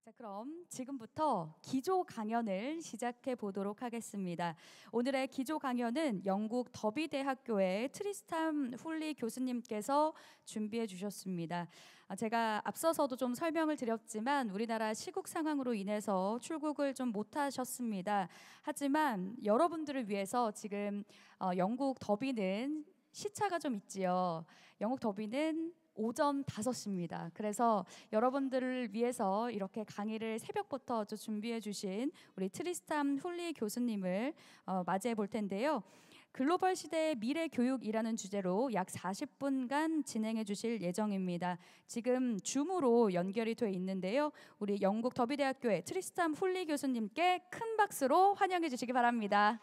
자, 그럼 지금부터 기조 강연을 시작해 보도록 하겠습니다. 오늘의 기조 강연은 영국 더비대학교의 트리스탄 훌리 교수님께서 준비해 주셨습니다. 제가 앞서서도 좀 설명을 드렸지만 우리나라 시국 상황으로 인해서 출국을 좀 못하셨습니다. 하지만 여러분들을 위해서 지금 영국 더비는 시차가 좀 있지요. 영국 더비는 오전 5시입니다. 그래서 여러분들을 위해서 이렇게 강의를 새벽부터 준비해 주신 우리 트리스탄 훌리 교수님을 맞이해 볼 텐데요. 글로벌 시대의 미래 교육이라는 주제로 약 40분간 진행해 주실 예정입니다. 지금 줌으로 연결이 돼 있는데요. 우리 영국 더비대학교의 트리스탄 훌리 교수님께 큰 박수로 환영해 주시기 바랍니다.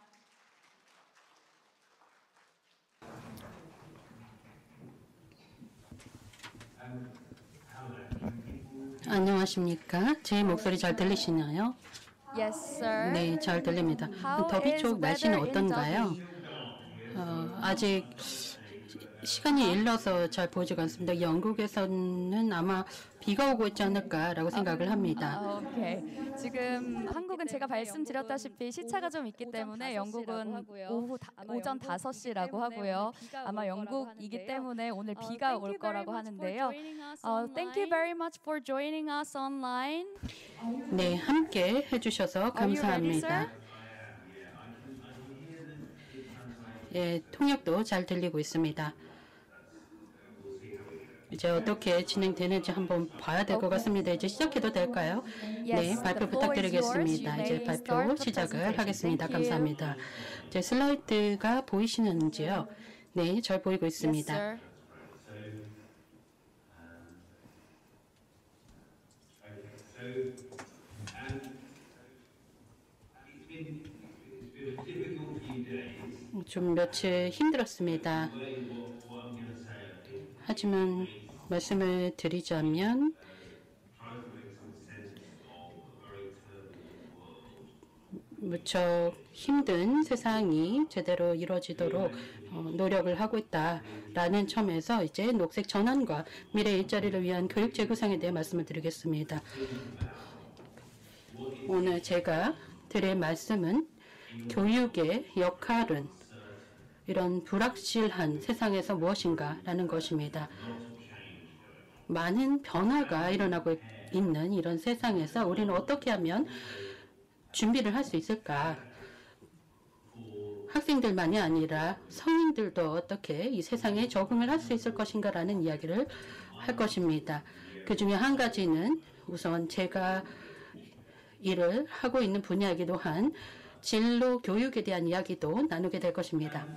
안녕하십니까? 제 목소리 잘 들리시나요? Yes, sir. 네, 잘 들립니다. 더비 쪽 날씨는 어떤가요? 아직 시간이 일러서 잘 보지가 않습니다. 영국에서는 아마 비가 오고 있지 않을까라고 생각을 합니다. 오케이. 지금 한국은 제가 말씀드렸다시피 시차가 좀 있기 때문에 영국은 오전 5시라고 하고요. 아마 영국이기 때문에 오늘 비가 올 거라고 하는데요. Thank you very much for joining us online. 네, 함께 해주셔서 감사합니다. 예, 통역도 잘 들리고 있습니다. 이제 어떻게 진행되는지 한번 봐야 될 것 같습니다. 이제 시작해도 될까요? 네, 발표 부탁드리겠습니다. 이제 발표 시작을 하겠습니다. 감사합니다. 이제 슬라이드가 보이시는지요? 네, 잘 보이고 있습니다. 좀 며칠 힘들었습니다. 하지만 말씀을 드리자면 무척 힘든 세상이 제대로 이루어지도록 노력을 하고 있다라는 점에서 이제 녹색 전환과 미래 일자리를 위한 교육 재구상에 대해 말씀을 드리겠습니다. 오늘 제가 드릴 말씀은 교육의 역할은 이런 불확실한 세상에서 무엇인가라는 것입니다. 많은 변화가 일어나고 있는 이런 세상에서 우리는 어떻게 하면 준비를 할 수 있을까? 학생들만이 아니라 성인들도 어떻게 이 세상에 적응을 할 수 있을 것인가라는 이야기를 할 것입니다. 그 중에 한 가지는 우선 제가 일을 하고 있는 분야이기도 한 진로 교육에 대한 이야기도 나누게 될 것입니다.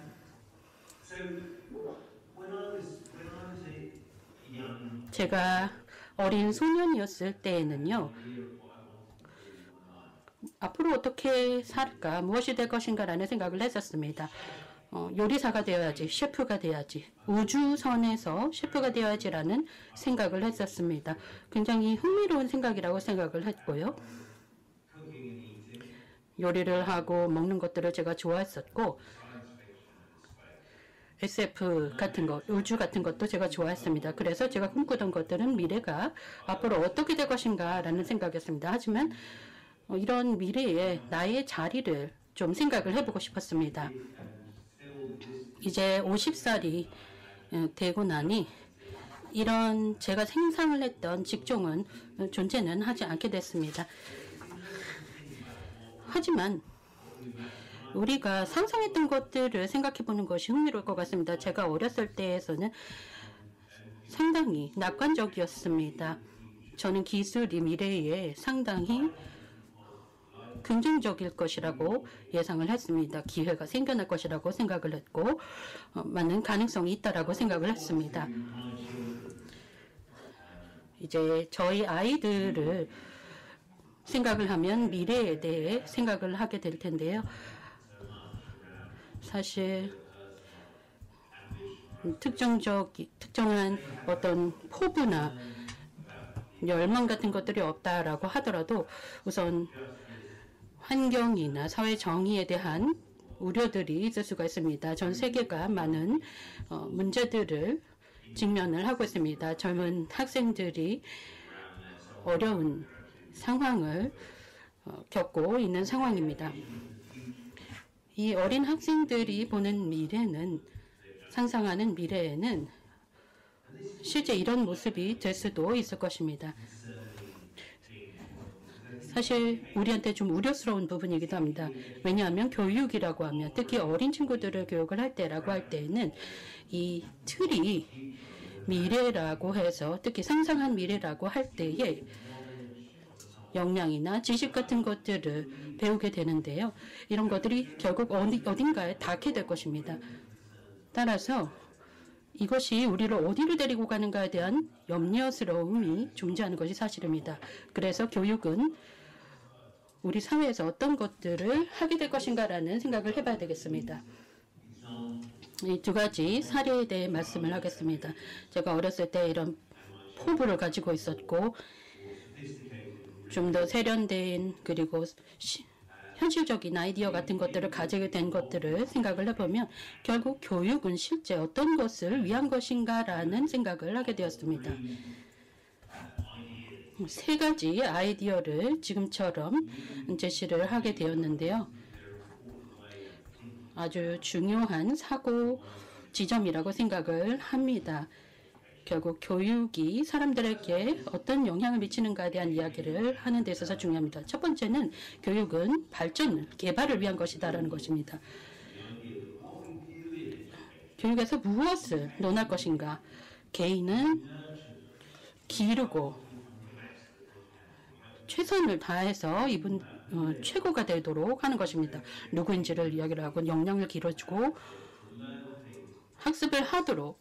제가 어린 소년이었을 때에는요, 앞으로 어떻게 살까, 무엇이 될 것인가라는 생각을 했었습니다. 요리사가 되어야지, 셰프가 돼야지, 우주선에서 셰프가 되어야지라는 생각을 했었습니다. 굉장히 흥미로운 생각이라고 생각을 했고요. 요리를 하고 먹는 것들을 제가 좋아했었고, SF 같은 것, 우주 같은 것도 제가 좋아했습니다. 그래서 제가 꿈꾸던 것들은 미래가 앞으로 어떻게 될 것인가 라는 생각이었습니다. 하지만 이런 미래에 나의 자리를 좀 생각을 해보고 싶었습니다. 이제 50살이 되고 나니 이런 제가 상상을 했던 직종은 존재는 하지 않게 됐습니다. 하지만 우리가 상상했던 것들을 생각해보는 것이 흥미로울 것 같습니다. 제가 어렸을 때에서는 상당히 낙관적이었습니다. 저는 기술이 미래에 상당히 긍정적일 것이라고 예상을 했습니다. 기회가 생겨날 것이라고 생각을 했고 많은 가능성이 있다라고 생각을 했습니다. 이제 저희 아이들을 생각을 하면 미래에 대해 생각을 하게 될 텐데요. 사실 특정한 어떤 포부나 열망 같은 것들이 없다라고 하더라도 우선 환경이나 사회 정의에 대한 우려들이 있을 수가 있습니다. 전 세계가 많은 문제들을 직면을 하고 있습니다. 젊은 학생들이 어려운 상황을 겪고 있는 상황입니다. 이 어린 학생들이 보는 미래는, 상상하는 미래에는 실제 이런 모습이 될 수도 있을 것입니다. 사실 우리한테 좀 우려스러운 부분이기도 합니다. 왜냐하면 교육이라고 하면, 특히 어린 친구들을 교육을 할 때라고 할 때에는 이 틀이 미래라고 해서, 특히 상상한 미래라고 할 때에 역량이나 지식 같은 것들을 배우게 되는데요. 이런 것들이 결국 어딘가에 닿게 될 것입니다. 따라서 이것이 우리를 어디로 데리고 가는가에 대한 염려스러움이 존재하는 것이 사실입니다. 그래서 교육은 우리 사회에서 어떤 것들을 하게 될 것인가라는 생각을 해봐야 되겠습니다. 이 두 가지 사례에 대해 말씀을 하겠습니다. 제가 어렸을 때 이런 포부를 가지고 있었고, 좀 더 세련된 그리고 현실적인 아이디어 같은 것들을 가지게 된 것들을 생각을 해보면 결국 교육은 실제 어떤 것을 위한 것인가라는 생각을 하게 되었습니다. 세 가지 아이디어를 지금처럼 제시를 하게 되었는데요. 아주 중요한 사고 지점이라고 생각을 합니다. 결국 교육이 사람들에게 어떤 영향을 미치는가에 대한 이야기를 하는 데 있어서 중요합니다. 첫 번째는 교육은 발전, 개발을 위한 것이다라는 것입니다. 교육에서 무엇을 논할 것인가? 개인은 기르고 최선을 다해서 최고가 되도록 하는 것입니다. 누구인지를 이야기를 하고 역량을 길어주고 학습을 하도록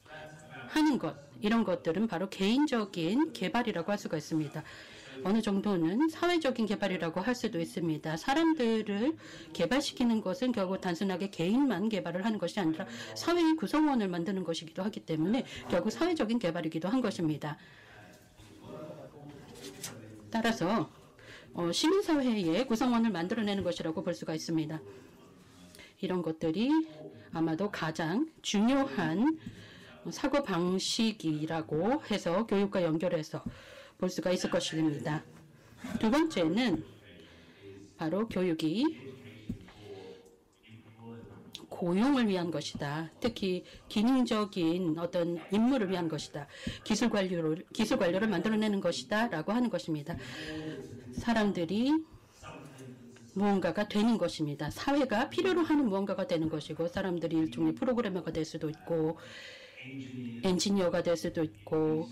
하는 것, 이런 것들은 바로 개인적인 개발이라고 할 수가 있습니다. 어느 정도는 사회적인 개발이라고 할 수도 있습니다. 사람들을 개발시키는 것은 결국 단순하게 개인만 개발을 하는 것이 아니라 사회의 구성원을 만드는 것이기도 하기 때문에 결국 사회적인 개발이기도 한 것입니다. 따라서 시민사회의 구성원을 만들어내는 것이라고 볼 수가 있습니다. 이런 것들이 아마도 가장 중요한 사고방식이라고 해서 교육과 연결해서 볼 수가 있을 것입니다. 두 번째는 바로 교육이 고용을 위한 것이다. 특히 기능적인 어떤 임무를 위한 것이다. 기술 관료를 만들어내는 것이다 라고 하는 것입니다. 사람들이 무언가가 되는 것입니다. 사회가 필요로 하는 무언가가 되는 것이고, 사람들이 일종의 프로그래머가 될 수도 있고 엔지니어가 될 수도 있고,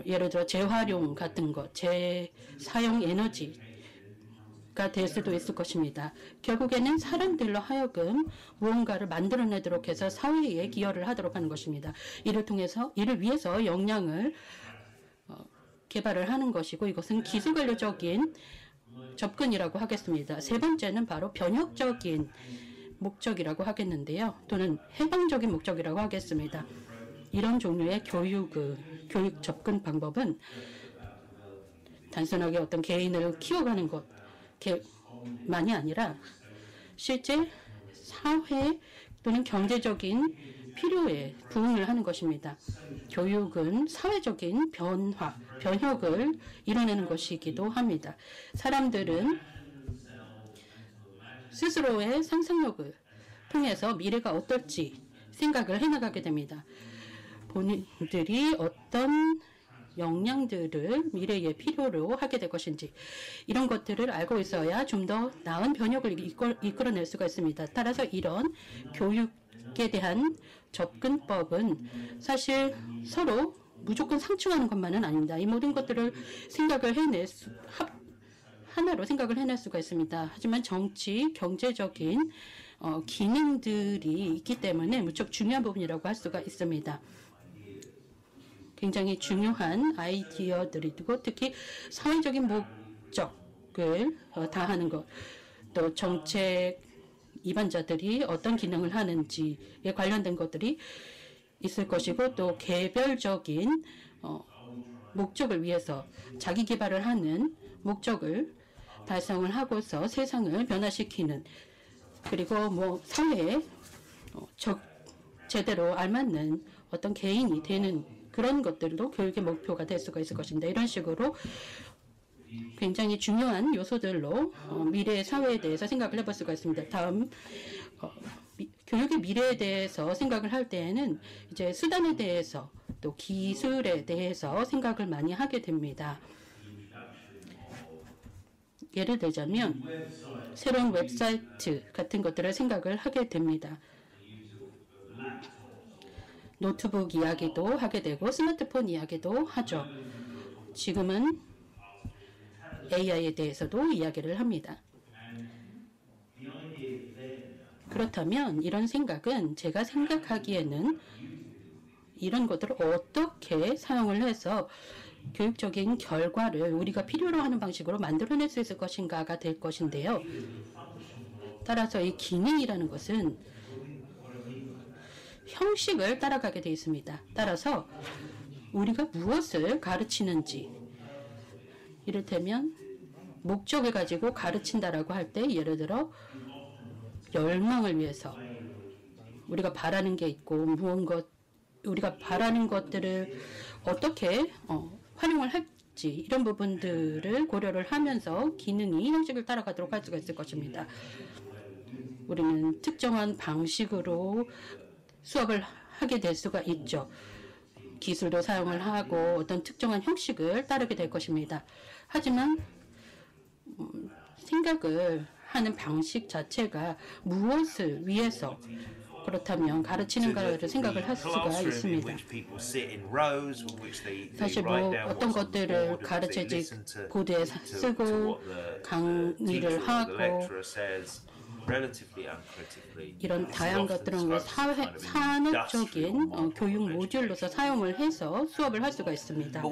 예를 들어 재활용 같은 것, 재사용 에너지가 될 수도 있을 것입니다. 결국에는 사람들로 하여금 무언가를 만들어내도록 해서 사회에 기여를 하도록 하는 것입니다. 이를 위해서 역량을 개발을 하는 것이고, 이것은 기술관료적인 접근이라고 하겠습니다. 세 번째는 바로 변혁적인 목적이라고 하겠는데요. 또는 해방적인 목적이라고 하겠습니다. 이런 종류의 교육 접근 방법은 단순하게 어떤 개인을 키워가는 것만이 아니라 실제 사회 또는 경제적인 필요에 부응을 하는 것입니다. 교육은 사회적인 변혁을 이뤄내는 것이기도 합니다. 사람들은 스스로의 상상력을 통해서 미래가 어떨지 생각을 해나가게 됩니다. 본인들이 어떤 역량들을 미래에 필요로 하게 될 것인지, 이런 것들을 알고 있어야 좀 더 나은 변혁을 이끌어낼 수가 있습니다. 따라서 이런 교육에 대한 접근법은 사실 서로 무조건 상충하는 것만은 아닙니다. 이 모든 것들을 하나로 생각을 해낼 수가 있습니다. 하지만 정치, 경제적인 기능들이 있기 때문에 무척 중요한 부분이라고 할 수가 있습니다. 굉장히 중요한 아이디어들이고, 특히 사회적인 목적을 다하는 것, 또 정책 입안자들이 어떤 기능을 하는지에 관련된 것들이 있을 것이고, 또 개별적인 목적을 위해서 자기 개발을 하는 목적을 달성을 하고서 세상을 변화시키는, 그리고 사회에 제대로 알맞는 어떤 개인이 되는 그런 것들도 교육의 목표가 될 수가 있을 것입니다. 이런 식으로 굉장히 중요한 요소들로 미래의 사회에 대해서 생각을 해볼 수가 있습니다. 다음 교육의 미래에 대해서 생각을 할 때에는 이제 수단에 대해서 또 기술에 대해서 생각을 많이 하게 됩니다. 예를 들자면 새로운 웹사이트 같은 것들을 생각을 하게 됩니다. 노트북 이야기도 하게 되고 스마트폰 이야기도 하죠. 지금은 AI에 대해서도 이야기를 합니다. 그렇다면 이런 생각은 제가 생각하기에는 이런 것들을 어떻게 사용을 해서 교육적인 결과를 우리가 필요로 하는 방식으로 만들어낼 수 있을 것인가가 될 것인데요. 따라서 이 기능이라는 것은 형식을 따라가게 되어 있습니다. 따라서 우리가 무엇을 가르치는지, 이를테면 목적을 가지고 가르친다라고 할 때 예를 들어 열망을 위해서 우리가 바라는 게 있고 우리가 바라는 것들을 어떻게 활용을 할지 이런 부분들을 고려를 하면서 기능이 형식을 따라가도록 할 수가 있을 것입니다. 우리는 특정한 방식으로 수업을 하게 될 수가 있죠. 기술도 사용을 하고 어떤 특정한 형식을 따르게 될 것입니다. 하지만 생각을 하는 방식 자체가 무엇을 위해서 그렇다면 가르치는가를 생각을 할 수가 있습니다. 사실 어떤 것들을 가르치지 보드에 쓰고 강의를 하고 이런 다양한 것들은 산업적인 교육 모듈로서 사용을 해서 수업을 할 수가 있습니다.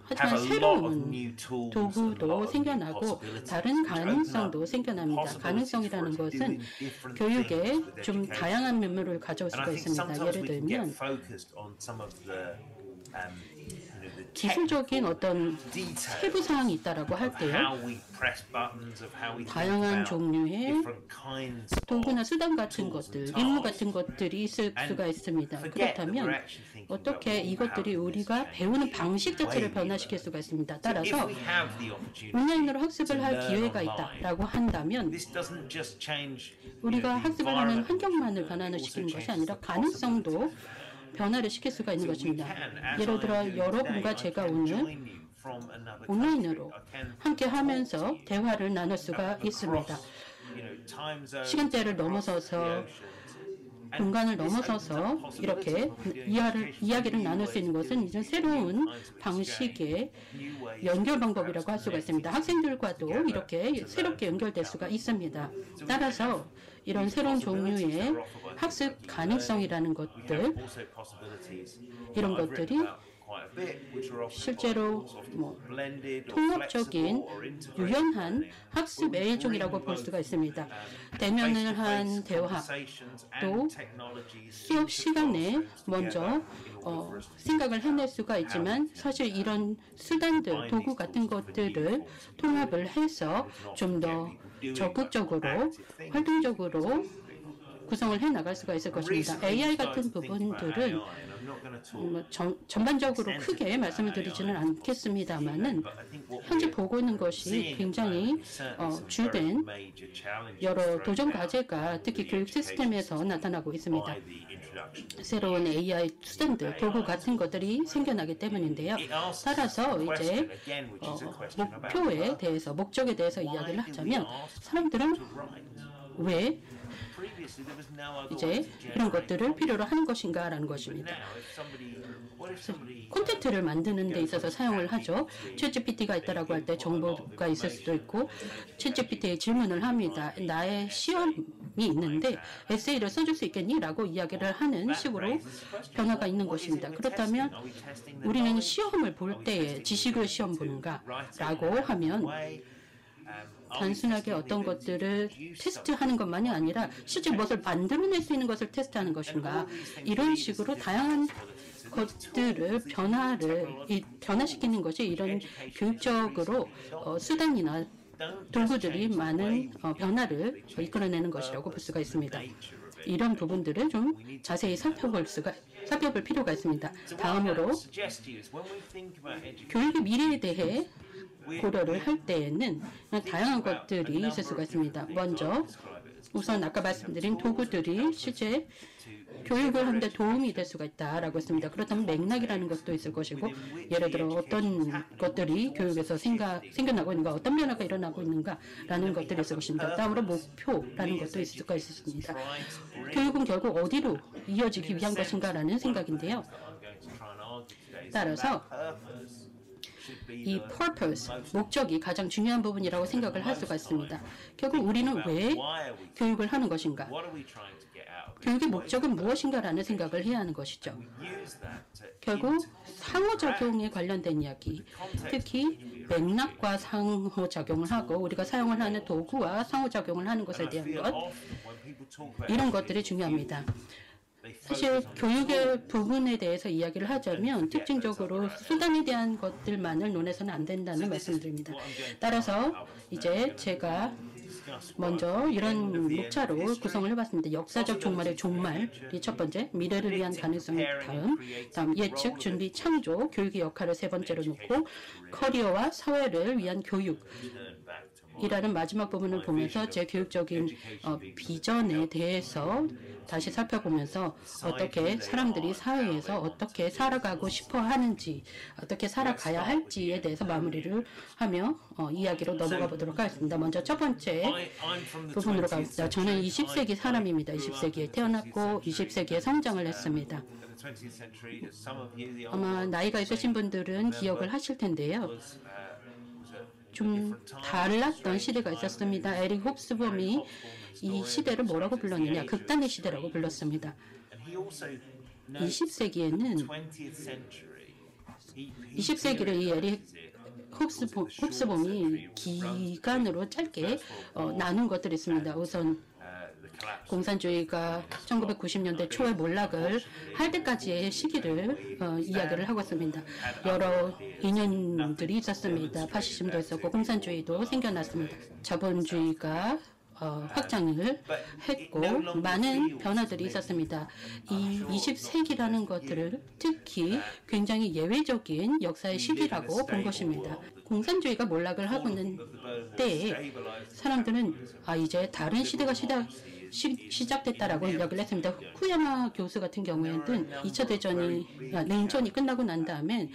하지만 새로운 도구도 생겨나고 다른 가능성도 생겨납니다. 가능성이라는 것은 교육에 좀 다양한 면모를 가져올 수가 있습니다. 예를 들면 기술적인 어떤 세부 사항이 있다라고 할 때요. 다양한 종류의 도구나 수단 같은 것들, 임무 같은 것들이 있을 수가 있습니다. 그렇다면 어떻게 이것들이 우리가 배우는 방식 자체를 변화시킬 수가 있습니다. 따라서 온라인으로 학습을 할 기회가 있다라고 한다면 우리가 학습을 하는 환경만을 변화시키는 것이 아니라 가능성도 변화를 시킬 수가 있는 것입니다. 예를 들어 여러분과 제가 오늘 온라인으로 함께 하면서 대화를 나눌 수가 있습니다. 시간대를 넘어서서 공간을 넘어서서 이렇게 이야기를 나눌 수 있는 것은 이제 새로운 방식의 연결 방법이라고 할 수가 있습니다. 학생들과도 이렇게 새롭게 연결될 수가 있습니다. 따라서 이런 새로운 종류의 학습 가능성이라는 것들, 이런 것들이 실제로 통합적인 유연한 학습의 일종이라고 볼 수가 있습니다. 대면을 한 대화, 또 수업 시간에 먼저 생각을 해낼 수가 있지만 사실 이런 수단들, 도구 같은 것들을 통합을 해서 좀 더 적극적으로, 활동적으로 구성을 해나갈 수가 있을 것입니다. AI 같은 부분들은 전반적으로 크게 말씀을 드리지는 않겠습니다만은 현재 보고 있는 것이 굉장히 주된 여러 도전 과제가 특히 교육 시스템에서 나타나고 있습니다. 새로운 AI 수단들, 도구 같은 것들이 생겨나기 때문인데요. 따라서 이제 목표에 대해서, 목적에 대해서 이야기를 하자면 사람들은 왜 이제 이런 것들을 필요로 하는 것인가라는 것입니다. 콘텐츠를 만드는 데 있어서 사용을 하죠. 챗GPT가 있다라고 할 때 정보가 있을 수도 있고 챗GPT에 질문을 합니다. 나의 시험이 있는데 에세이를 써줄 수 있겠니? 라고 이야기를 하는 식으로 변화가 있는 것입니다. 그렇다면 우리는 시험을 볼 때에 지식을 시험 보는가? 라고 하면 단순하게 어떤 것들을 테스트하는 것만이 아니라 실제 무엇을 만들어낼 수 있는 것을 테스트하는 것인가, 이런 식으로 다양한 것들을 변화시키는 것이 이런 교육적으로 수단이나 도구들이 많은 변화를 이끌어내는 것이라고 볼 수가 있습니다. 이런 부분들을 좀 자세히 살펴볼 필요가 있습니다. 다음으로 교육의 미래에 대해 고려를 할 때에는 다양한 것들이 있을 수가 있습니다. 먼저 우선 아까 말씀드린 도구들이 실제 교육을 하는데 도움이 될 수가 있다라고 했습니다. 그렇다면 맥락이라는 것도 있을 것이고, 예를 들어 어떤 것들이 교육에서 생겨나고 있는가, 어떤 변화가 일어나고 있는가라는 것들이 있을 것입니다. 다음으로 목표라는 것도 있을 수가 있습니다. 교육은 결국 어디로 이어지기 위한 것인가라는 생각인데요. 따라서 이 purpose, 목적이 가장 중요한 부분이라고 생각을 할 수가 있습니다. 결국 우리는 왜 교육을 하는 것인가? 교육의 목적은 무엇인가라는 생각을 해야 하는 것이죠. 결국 상호작용에 관련된 이야기, 특히 맥락과 상호작용을 하고 우리가 사용을 하는 도구와 상호작용을 하는 것에 대한 것, 이런 것들이 중요합니다. 사실 교육의 부분에 대해서 이야기를 하자면 특징적으로 수단에 대한 것들만을 논해서는 안 된다는 말씀드립니다. 따라서 이제 제가 먼저 이런 목차로 구성을 해봤습니다. 역사적 종말의 종말이 첫 번째, 미래를 위한 가능성 다음 예측, 준비, 창조, 교육의 역할을 세 번째로 놓고 커리어와 사회를 위한 교육이라는 마지막 부분을 보면서 제 교육적인 비전에 대해서 다시 살펴보면서 어떻게 사람들이 사회에서 어떻게 살아가고 싶어 하는지, 어떻게 살아가야 할지에 대해서 마무리를 하며 이야기로 넘어가 보도록 하겠습니다. 먼저 첫 번째 부분으로 가겠습니다. 저는 20세기 사람입니다. 20세기에 태어났고 20세기에 성장을 했습니다. 아마 나이가 있으신 분들은 기억을 하실 텐데요. 좀 달랐던 시대가 있었습니다. 에릭 홉스범이 이 시대를 뭐라고 불렀느냐? 극단의 시대라고 불렀습니다. 20세기에는 20세기를 이 에릭 홉스범이 기간으로 짧게 나눈 것들이 있습니다. 우선 공산주의가 1990년대 초에 몰락을 할 때까지의 시기를 이야기를 하고 있습니다. 여러 인연들이 있었습니다. 파시즘도 있었고 공산주의도 생겨났습니다. 자본주의가 확장을 했고 많은 변화들이 있었습니다. 이 20세기라는 것들을 특히 굉장히 예외적인 역사의 시기라고 본 것입니다. 공산주의가 몰락을 하고 있는 때에 사람들은 이제 다른 시대가 시작됐다라고 이야기를 했습니다. 후쿠야마 교수 같은 경우에는 2차 대전이 냉전이 끝나고 난 다음에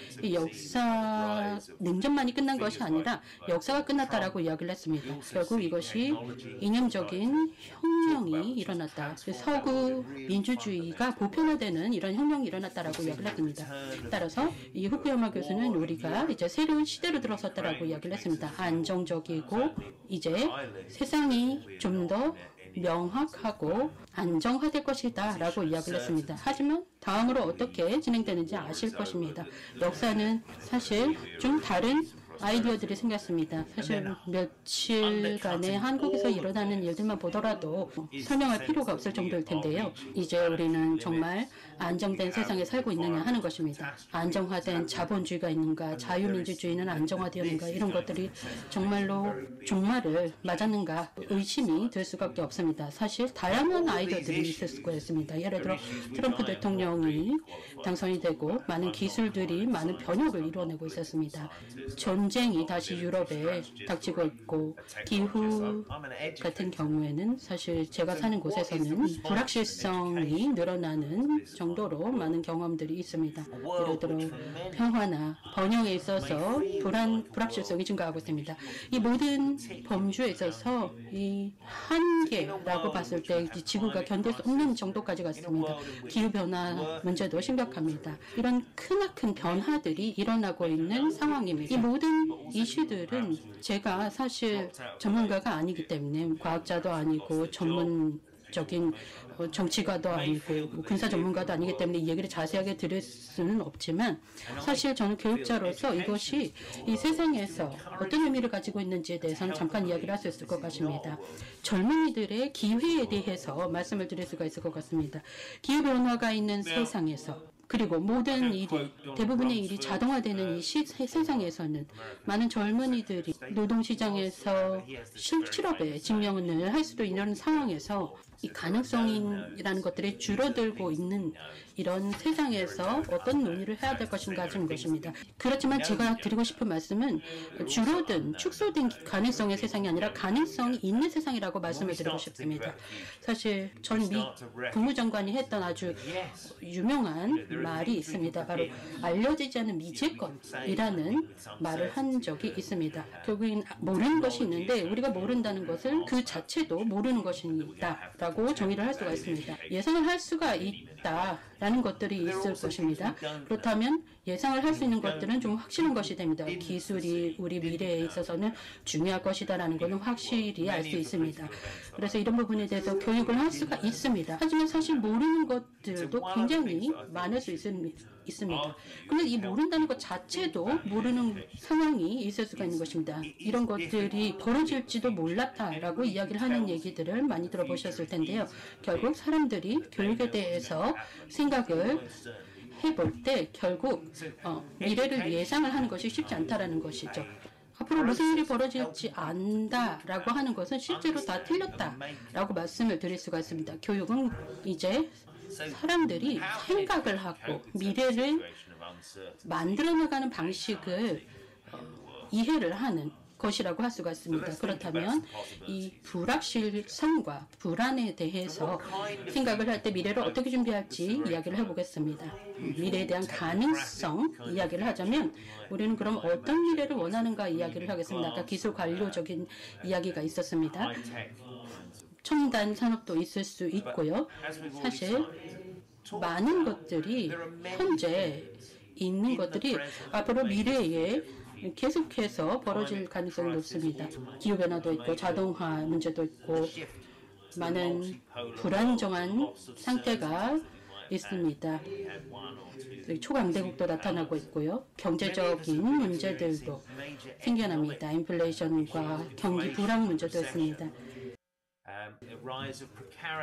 냉전만이 끝난 것이 아니라 역사가 끝났다라고 이야기를 했습니다. 결국 이것이 이념적인 혁명이 일어났다. 서구 민주주의가 보편화되는 이런 혁명이 일어났다라고 이야기를 했습니다. 따라서 이 후쿠야마 교수는 우리가 이제 새로운 시대로 들어섰다라고 이야기를 했습니다. 안정적이고 이제 세상이 좀 더 명확하고 안정화될 것이다 라고 이야기를 했습니다. 하지만 다음으로 어떻게 진행되는지 아실 것입니다. 역사는 사실 좀 다른 아이디어들이 생겼습니다. 사실 며칠간에 한국에서 일어나는 일들만 보더라도 설명할 필요가 없을 정도일 텐데요. 이제 우리는 정말 안정된 세상에 살고 있느냐 하는 것입니다. 안정화된 자본주의가 있는가, 자유민주주의는 안정화되었는가, 이런 것들이 정말을 맞았는가 의심이 들 수밖에 없습니다. 사실 다양한 아이디어들이 있을 수가 있습니다. 예를 들어 트럼프 대통령이 당선이 되고 많은 기술들이 많은 변혁을 이루어내고 있었습니다. 전쟁이 다시 유럽에 닥치고 있고 기후 같은 경우에는 사실 제가 사는 곳에서는 불확실성이 늘어나는 정도로 많은 경험들이 있습니다. 예를 들어 평화나 번영에 있어서 불확실성이 증가하고 있습니다. 이 모든 범주에 있어서 이 한계라고 봤을 때 지구가 견딜 수 없는 정도까지 갔습니다. 기후변화 문제도 심각합니다. 이런 크나큰 변화들이 일어나고 있는 상황입니다. 이 모든 이슈들은 제가 사실 전문가가 아니기 때문에 과학자도 아니고 전문적인 정치가도 아니고 군사 전문가도 아니기 때문에 이 얘기를 자세하게 들을 수는 없지만 사실 저는 교육자로서 이것이 이 세상에서 어떤 의미를 가지고 있는지에 대해서는 잠깐 이야기를 할 수 있을 것 같습니다. 젊은이들의 기회에 대해서 말씀을 드릴 수가 있을 것 같습니다. 기후변화가 있는 세상에서 그리고 모든 일이, 대부분의 일이 자동화되는 이 세상에서는 많은 젊은이들이 노동시장에서 실업에 직면을 할 수도 있는 상황에서 이 가능성이라는 것들이 줄어들고 있는 이런 세상에서 어떤 논의를 해야 될 것인가 하는 것입니다. 그렇지만 제가 드리고 싶은 말씀은 줄어든, 축소된 가능성의 세상이 아니라 가능성이 있는 세상이라고 말씀을 드리고 싶습니다. 사실 전 미 국무장관이 했던 아주 유명한 말이 있습니다. 바로 알려지지 않은 미지권이라는 말을 한 적이 있습니다. 결국엔 모르는 것이 있는데 우리가 모른다는 것을 그 자체도 모르는 것이다 라고 정의를 할 수가 있습니다. 예상을 할 수가 있다라는 것들이 있을 것입니다. 그렇다면 예상을 할 수 있는 것들은 좀 확실한 것이 됩니다. 기술이 우리 미래에 있어서는 중요할 것이다라는 것은 확실히 알 수 있습니다. 그래서 이런 부분에 대해서 교육을 할 수가 있습니다. 하지만 사실 모르는 것들도 굉장히 많을 수 있습니다. 그런데 이 모른다는 것 자체도 모르는 상황이 있을 수가 있는 것입니다. 이런 것들이 벌어질지도 몰랐다라고 이야기를 하는 얘기들을 많이 들어보셨을 텐데요. 결국 사람들이 교육에 대해서 생각을 해볼 때 결국 미래를 예상을 하는 것이 쉽지 않다라는 것이죠. 앞으로 무슨 일이 벌어질지 안다라고 하는 것은 실제로 다 틀렸다라고 말씀을 드릴 수가 있습니다. 교육은 이제 사람들이 생각을 하고 미래를 만들어 나가는 방식을 이해를 하는 것이라고 할 수가 있습니다. 그렇다면 이 불확실성과 불안에 대해서 생각을 할 때 미래를 어떻게 준비할지 이야기를 해보겠습니다. 미래에 대한 가능성 이야기를 하자면 우리는 그럼 어떤 미래를 원하는가 이야기를 하겠습니다. 아까 기술 관료적인 이야기가 있었습니다. 첨단 산업도 있을 수 있고요. 사실 많은 것들이 현재 있는 것들이 앞으로 미래에 계속해서 벌어질 가능성이 높습니다. 기후변화도 있고 자동화 문제도 있고 많은 불안정한 상태가 있습니다. 초강대국도 나타나고 있고요. 경제적인 문제들도 생겨납니다. 인플레이션과 경기 불황 문제도 있습니다.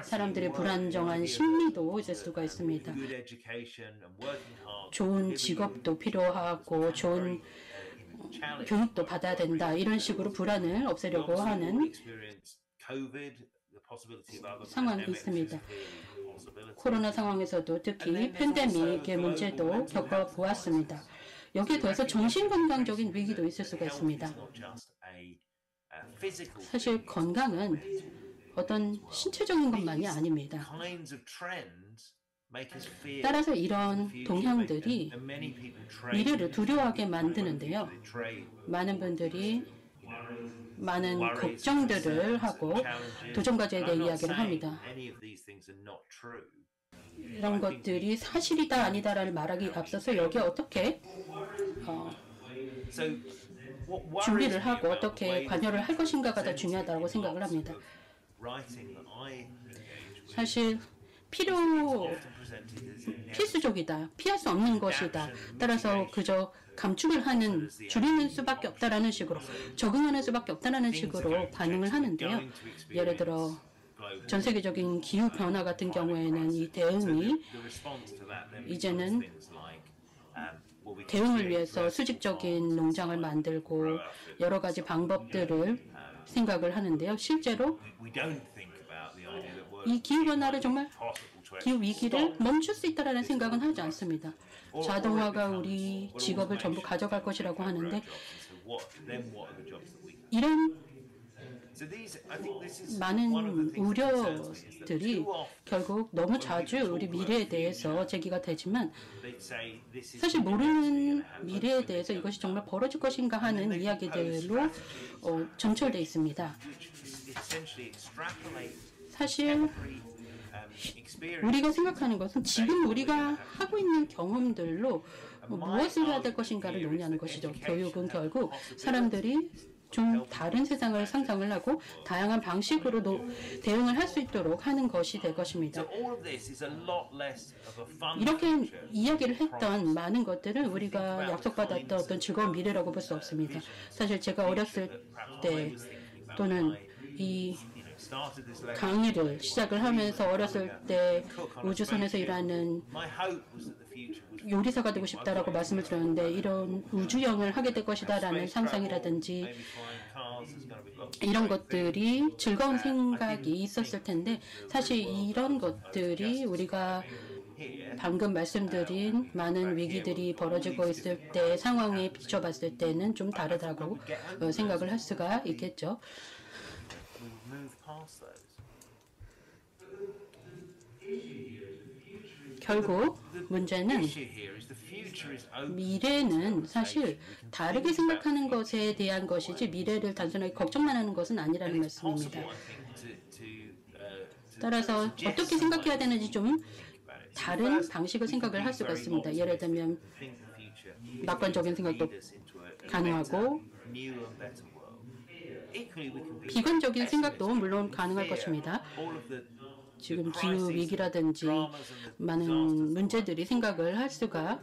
사람들의 불안정한 심리도 있을 수가 있습니다. 좋은 직업도 필요하고 좋은 교육도 받아야 된다. 이런 식으로 불안을 없애려고 하는 상황이 있습니다. 코로나 상황에서도 특히 팬데믹의 문제도 겪어보았습니다. 여기에 더해서 정신건강적인 위기도 있을 수가 있습니다. 사실 건강은 어떤 신체적인 것만이 아닙니다. 따라서 이런 동향들이 미래를 두려워하게 만드는데요. 많은 분들이 많은 걱정들을 하고 도전과제에 대해 이야기를 합니다. 이런 것들이 사실이다 아니다라는 말하기 앞서서 여기에 어떻게 준비를 하고 어떻게 관여를 할 것인가가 더 중요하다고 생각을 합니다. 사실 필수적이다. 피할 수 없는 것이다. 따라서 그저 감축을 하는, 줄이는 수밖에 없다라는 식으로, 적응하는 수밖에 없다라는 식으로 반응을 하는데요. 예를 들어 전 세계적인 기후 변화 같은 경우에는 이 대응이 이제는 대응을 위해서 수직적인 농장을 만들고 여러 가지 방법들을 생각을 하는데요. 실제로 이 기후변화를 정말 기후위기를 멈출 수 있다는 생각은 하지 않습니다. 자동화가 우리 직업을 전부 가져갈 것이라고 하는데 이런 많은 우려들이 결국 너무 자주 우리 미래에 대해서 제기가 되지만 사실 모르는 미래에 대해서 이것이 정말 벌어질 것인가 하는 이야기들로 점철되어 있습니다. 사실 우리가 생각하는 것은 지금 우리가 하고 있는 경험들로 무엇을 해야 될 것인가를 논의하는 것이죠. 교육은 결국 사람들이 좀 다른 세상을 상상을 하고 다양한 방식으로 대응을 할 수 있도록 하는 것이 될 것입니다. 이렇게 이야기를 했던 많은 것들은 우리가 약속받았던 어떤 즐거운 미래라고 볼 수 없습니다. 사실 제가 어렸을 때 또는 이 강의를 시작을 하면서 어렸을 때 우주선에서 일하는 요리사가 되고 싶다라고 말씀을 드렸는데 이런 우주여행을 하게 될 것이다라는 상상이라든지 이런 것들이 즐거운 생각이 있었을 텐데 사실 이런 것들이 우리가 방금 말씀드린 많은 위기들이 벌어지고 있을 때 상황에 비춰봤을 때는 좀 다르다고 생각을 할 수가 있겠죠. 결국 문제는 미래는 사실 다르게 생각하는 것에 대한 것이지 미래를 단순하게 걱정만 하는 것은 아니라는 말씀입니다. 따라서 어떻게 생각해야 되는지 좀 다른 방식의 생각을 할 수가 있습니다. 예를 들면 낙관적인 생각도 가능하고 비관적인 생각도 물론 가능할 것입니다. 지금 기후 위기라든지 많은 문제들이 생각을 할 수가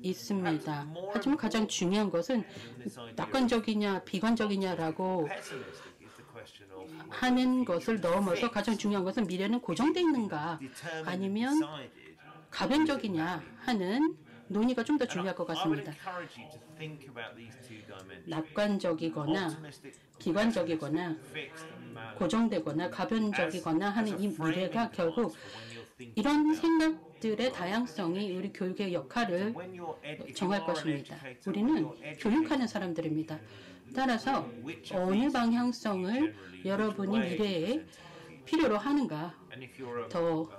있습니다. 하지만 가장 중요한 것은 낙관적이냐 비관적이냐라고 하는 것을 넘어서 가장 중요한 것은 미래는 고정되어 있는가 아니면 가변적이냐 하는 논의가 좀 더 중요할 것 같습니다. 낙관적이거나 비관적이거나 고정되거나 가변적이거나 하는 이 미래가 결국 이런 생각들의 다양성이 우리 교육의 역할을 정할 것입니다. 우리는 교육하는 사람들입니다. 따라서 어느 방향성을 여러분이 미래에 필요로 하는가 더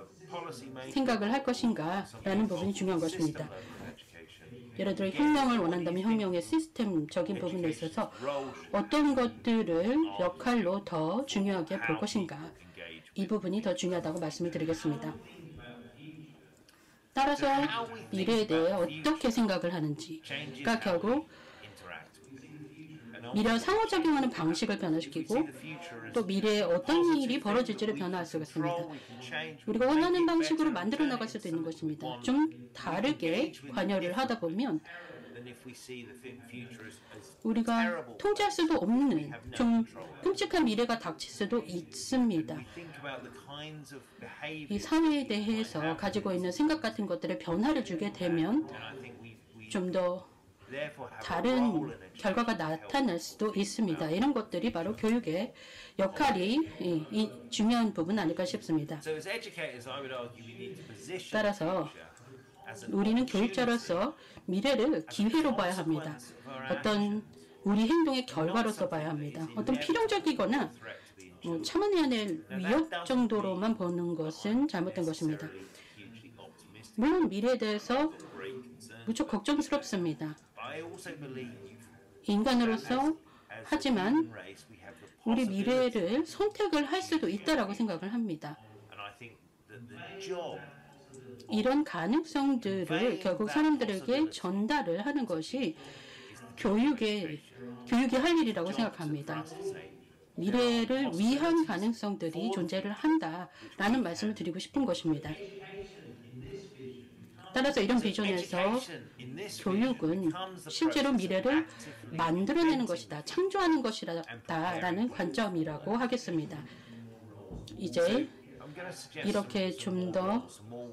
생각을 할 것인가 라는 부분이 중요한 것입니다. 예를 들어 혁명을 원한다면 혁명의 시스템적인 부분에 있어서 어떤 것들을 역할로 더 중요하게 볼 것인가 이 부분이 더 중요하다고 말씀을 드리겠습니다. 따라서 미래에 대해 어떻게 생각을 하는지가 결국 미래와 상호작용하는 방식을 변화시키고 또 미래에 어떤 일이 벌어질지를 변화할 수가 있습니다. 우리가 원하는 방식으로 만들어 나갈 수도 있는 것입니다. 좀 다르게 관여를 하다 보면 우리가 통제할 수도 없는 좀 끔찍한 미래가 닥칠 수도 있습니다. 이 사회에 대해서 가지고 있는 생각 같은 것들에 변화를 주게 되면 좀 더 다른 결과가 나타날 수도 있습니다. 이런 것들이 바로 교육의 역할이 중요한 부분 아닐까 싶습니다. 따라서 우리는 교육자로서 미래를 기회로 봐야 합니다. 어떤 우리 행동의 결과로서 봐야 합니다. 어떤 필연적이거나 참아내야 될 위협 정도로만 보는 것은 잘못된 것입니다. 물론 미래에 대해서 무척 걱정스럽습니다. 인간으로서 하지만 우리 미래를 선택을 할 수도 있다라고 생각을 합니다. 이런 가능성들을 결국 사람들에게 전달을 하는 것이 교육이 할 일이라고 생각합니다. 미래를 위한 가능성들이 존재를 한다라는 말씀을 드리고 싶은 것입니다. 따라서 이런 비전에서 교육은 실제로 미래를 만들어내는 것이다, 창조하는 것이다라는 관점이라고 하겠습니다. 이제 이렇게 좀 더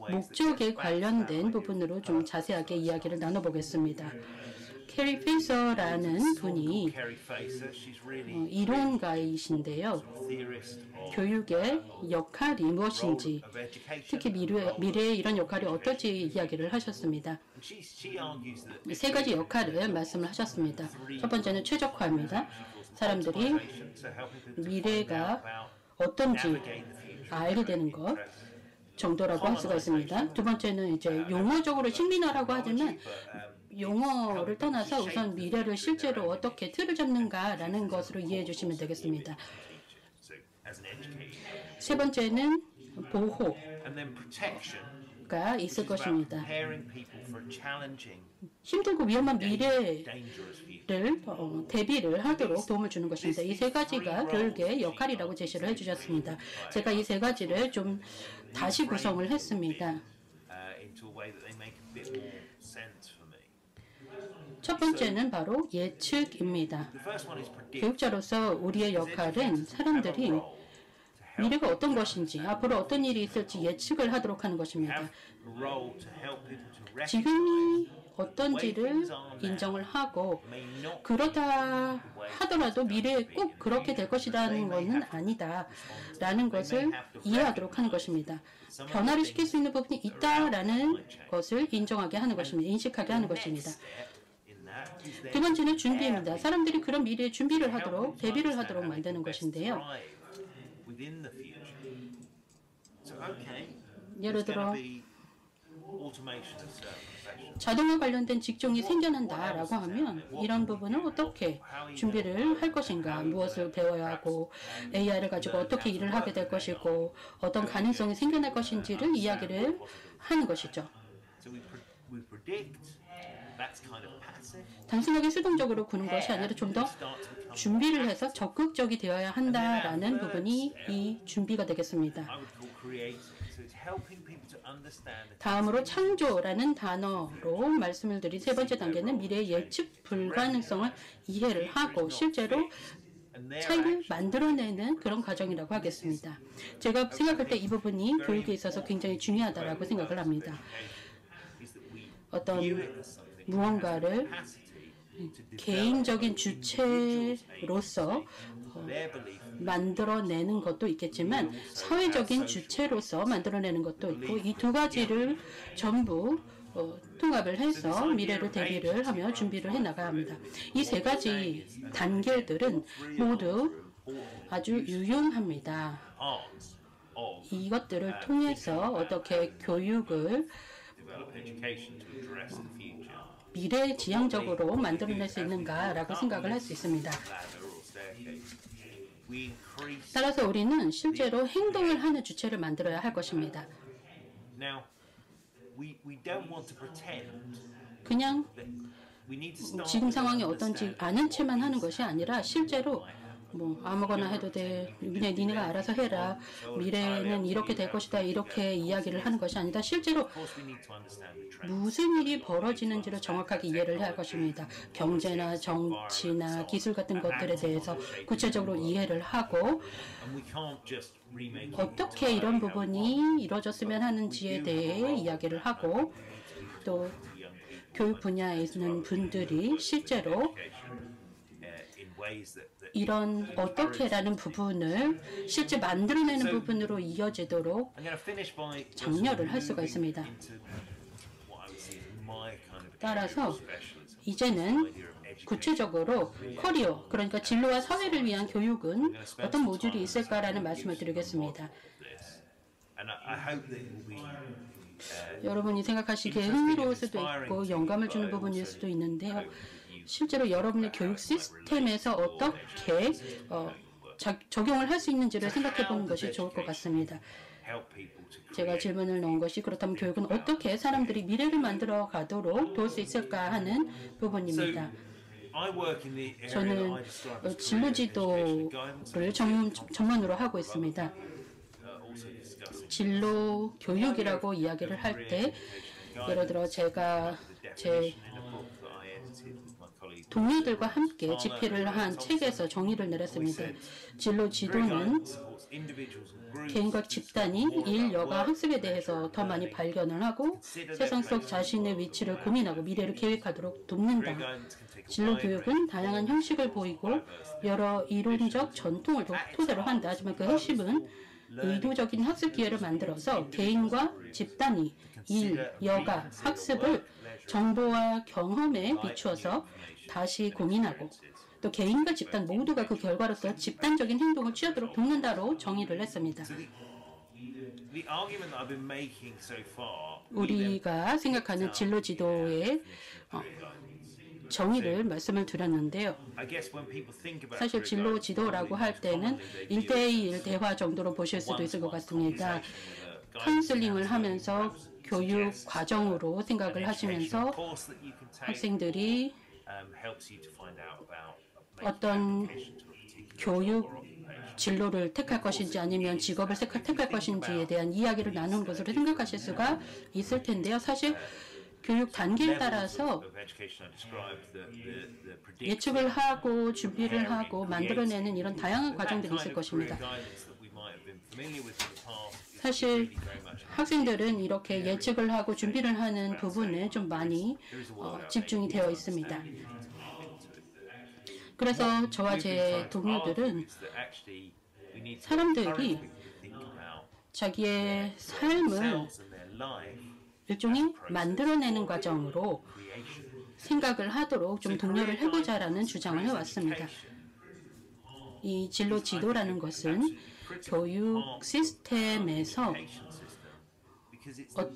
목적에 관련된 부분으로 좀 자세하게 이야기를 나눠보겠습니다. 캐리 페이서라는 분이 이론가이신데요. 교육의 역할이 무엇인지, 특히 미래의 이런 역할이 어떨지 이야기를 하셨습니다. 세 가지 역할을 말씀을 하셨습니다. 첫 번째는 최적화입니다. 사람들이 미래가 어떤지 알게 되는 것 정도라고 할 수가 있습니다. 두 번째는 이제 용어적으로 식민화라고 하지만 용어를 떠나서 우선 미래를 실제로 어떻게 틀을 잡는가라는 것으로 이해해 주시면 되겠습니다. 세 번째는 보호가 있을 것입니다. 힘들고 위험한 미래를 대비를 하도록 도움을 주는 것입니다. 이 세 가지가 교육의 역할이라고 제시를 해주셨습니다. 제가 이 세 가지를 좀 다시 구성을 했습니다. 첫 번째는 바로 예측입니다. 교육자로서 우리의 역할은 사람들이 미래가 어떤 것인지, 앞으로 어떤 일이 있을지 예측을 하도록 하는 것입니다. 지금이 어떤지를 인정을 하고, 그렇다 하더라도 미래에 꼭 그렇게 될 것이라는 것은 아니다라는 것을 이해하도록 하는 것입니다. 변화를 시킬 수 있는 부분이 있다라는 것을 인정하게 하는 것입니다. 인식하게 하는 것입니다. 두 번째는 준비입니다. 사람들이 그런 미래에 준비를 하도록, 대비를 하도록 만드는 것인데요. 예를 들어 자동화 관련된 직종이 생겨난다라고 하면 이런 부분을 어떻게 준비를 할 것인가, 무엇을 배워야 하고 AI를 가지고 어떻게 일을 하게 될 것이고 어떤 가능성이 생겨날 것인지를 이야기를 하는 것이죠. 단순하게 수동적으로 구는 것이 아니라 좀 더 준비를 해서 적극적이 되어야 한다라는 부분이 이 준비가 되겠습니다. 다음으로 창조라는 단어로 말씀을 드린 세 번째 단계는 미래의 예측 불가능성을 이해를 하고 실제로 차이를 만들어내는 그런 과정이라고 하겠습니다. 제가 생각할 때 이 부분이 교육에 있어서 굉장히 중요하다고 생각을 합니다. 어떤 무언가를 개인적인 주체로서 만들어내는 것도 있겠지만 사회적인 주체로서 만들어내는 것도 있고, 이 두 가지를 전부 통합을 해서 미래를 대비를 하며 준비를 해나가야 합니다. 이 세 가지 단계들은 모두 아주 유용합니다. 이것들을 통해서 어떻게 교육을 미래지향적으로 만들어낼 수 있는가라고 생각을 할 수 있습니다. 따라서 우리는 실제로 행동을 하는 주체를 만들어야 할 것입니다. 그냥 지금 상황이 어떤지 아는 채만 하는 것이 아니라 실제로 아무거나 해도 돼, 그냥 니네가 알아서 해라, 미래는 이렇게 될 것이다, 이렇게 이야기를 하는 것이 아니다. 실제로 무슨 일이 벌어지는지를 정확하게 이해를 해야 할 것입니다. 경제나 정치나 기술 같은 것들에 대해서 구체적으로 이해를 하고 어떻게 이런 부분이 이루어졌으면 하는지에 대해 이야기를 하고, 또 교육 분야에 있는 분들이 실제로 이런 어떻게라는 부분을 실제 만들어내는 부분으로 이어지도록 장려를 할 수가 있습니다. 따라서 이제는 구체적으로 커리어, 그러니까 진로와 사회를 위한 교육은 어떤 모듈이 있을까라는 말씀을 드리겠습니다. 여러분이 생각하시기에 흥미로울 수도 있고 영감을 주는 부분일 수도 있는데요. 실제로 여러분의 교육 시스템에서 어떻게 적용을 할 수 있는지를 생각해 보는 것이 좋을 것 같습니다. 제가 질문을 넣은 것이, 그렇다면 교육은 어떻게 사람들이 미래를 만들어 가도록 도울 수 있을까 하는 부분입니다. 저는 진로 지도를 전문으로 하고 있습니다. 진로 교육이라고 이야기를 할 때, 예를 들어 제가 제 동료들과 함께 집필을 한 책에서 정의를 내렸습니다. 진로 지도는 개인과 집단이 일, 여가, 학습에 대해서 더 많이 발견을 하고 세상 속 자신의 위치를 고민하고 미래를 계획하도록 돕는다. 진로 교육은 다양한 형식을 보이고 여러 이론적 전통을 토대로 한다. 하지만 그 핵심은 의도적인 학습 기회를 만들어서 개인과 집단이 일, 여가, 학습을 정보와 경험에 비추어서 다시 고민하고, 또 개인과 집단 모두가 그 결과로서 집단적인 행동을 취하도록 돕는다로 정의를 했습니다. 우리가 생각하는 진로 지도의 정의를 말씀을 드렸는데요. 사실 진로 지도라고 할 때는 1대1 대화 정도로 보실 수도 있을 것 같습니다. 카운슬링을 하면서 교육 과정으로 생각을 하시면서 학생들이 어떤 교육 진로를 택할 것인지 아니면 직업을 택할 것인지에 대한 이야기를 나누는 것으로 생각하실 수가 있을 텐데요. 사실 교육 단계에 따라서 예측을 하고 준비를 하고 만들어내는 이런 다양한 과정들이 있을 것입니다. 사실 학생들은 이렇게 예측을 하고 준비를 하는 부분에 좀 많이 집중이 되어 있습니다. 그래서 저와 제 동료들은 사람들이 자기의 삶을 일종의 만들어내는 과정으로 생각을 하도록 좀 독려를 해보자라는 주장을 해왔습니다. 이 진로 지도라는 것은 교육 시스템에서